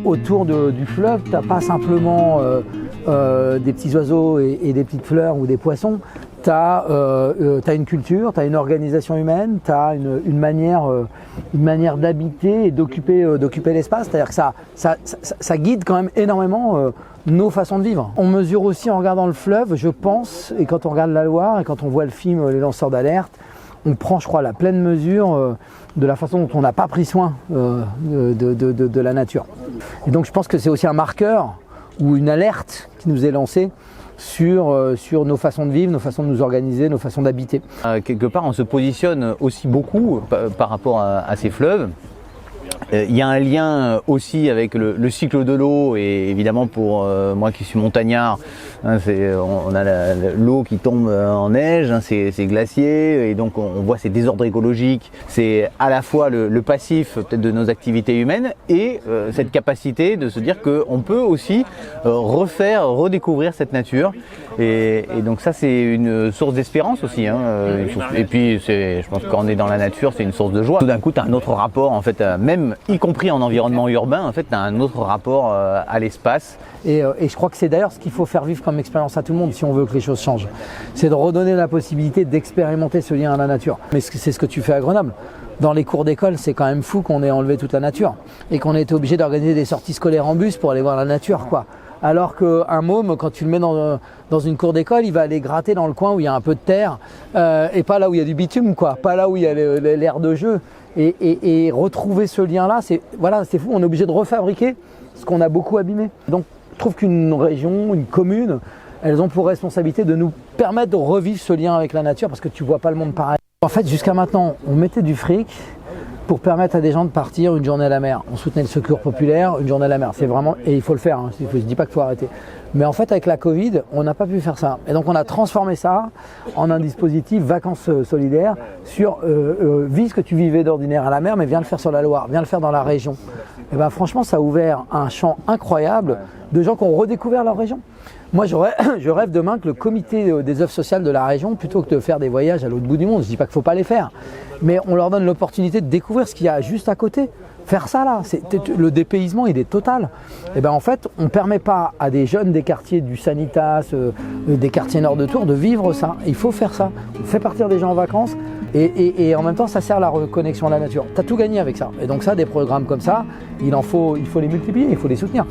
autour du fleuve, tu n'as pas simplement des petits oiseaux et des petites fleurs ou des poissons. Tu as une culture, tu as une organisation humaine, tu as une manière d'habiter et d'occuper l'espace. C'est-à-dire que ça guide quand même énormément nos façons de vivre. On mesure aussi en regardant le fleuve, je pense, et quand on regarde la Loire et quand on voit le film Les lanceurs d'alerte, on prend, je crois, la pleine mesure de la façon dont on n'a pas pris soin de la nature. Et donc je pense que c'est aussi un marqueur ou une alerte qui nous est lancée sur nos façons de vivre, nos façons de nous organiser, nos façons d'habiter. Quelque part, on se positionne aussi beaucoup par rapport à ces fleuves. Il y a un lien aussi avec le cycle de l'eau et évidemment pour moi qui suis montagnard, hein, on a l'eau qui tombe en neige, hein, c'est glacier et donc on voit ces désordres écologiques. C'est à la fois le passif peut-être de nos activités humaines et cette capacité de se dire qu'on peut aussi redécouvrir cette nature et donc ça c'est une source d'espérance aussi. Hein, et puis je pense que quand on est dans la nature c'est une source de joie. Tout d'un coup tu as un autre rapport en fait, même y compris en environnement urbain, en fait, tu as un autre rapport à l'espace. Et je crois que c'est d'ailleurs ce qu'il faut faire vivre comme expérience à tout le monde si on veut que les choses changent. C'est de redonner la possibilité d'expérimenter ce lien à la nature. Mais c'est ce que tu fais à Grenoble. Dans les cours d'école, c'est quand même fou qu'on ait enlevé toute la nature et qu'on ait été obligé d'organiser des sorties scolaires en bus pour aller voir la nature, quoi. Alors qu'un môme, quand tu le mets dans une cour d'école, il va aller gratter dans le coin où il y a un peu de terre et pas là où il y a du bitume, quoi. Pas là où il y a l'air de jeu. Et retrouver ce lien-là, c'est fou, on est obligé de refabriquer ce qu'on a beaucoup abîmé. Donc je trouve qu'une région, une commune, elles ont pour responsabilité de nous permettre de revivre ce lien avec la nature parce que tu vois pas le monde pareil. En fait, jusqu'à maintenant, on mettait du fric pour permettre à des gens de partir une journée à la mer. On soutenait le secours populaire, une journée à la mer. C'est vraiment, et il faut le faire, hein, je ne dis pas qu'il faut arrêter. Mais en fait, avec la Covid, on n'a pas pu faire ça. Et donc, on a transformé ça en un dispositif vacances solidaires sur vis ce que tu vivais d'ordinaire à la mer, mais viens le faire sur la Loire, viens le faire dans la région. Et ben, franchement, ça a ouvert un champ incroyable de gens qui ont redécouvert leur région. Moi, je rêve demain que le comité des œuvres sociales de la région, plutôt que de faire des voyages à l'autre bout du monde, je ne dis pas qu'il ne faut pas les faire, mais on leur donne l'opportunité de découvrir ce qu'il y a juste à côté. Faire ça là, le dépaysement il est total. Et ben en fait, on ne permet pas à des jeunes des quartiers du Sanitas, des quartiers nord de Tours de vivre ça. Il faut faire ça. On fait partir des gens en vacances et en même temps ça sert à la reconnexion à la nature. Tu as tout gagné avec ça. Et donc ça, des programmes comme ça, il faut les multiplier, il faut les soutenir.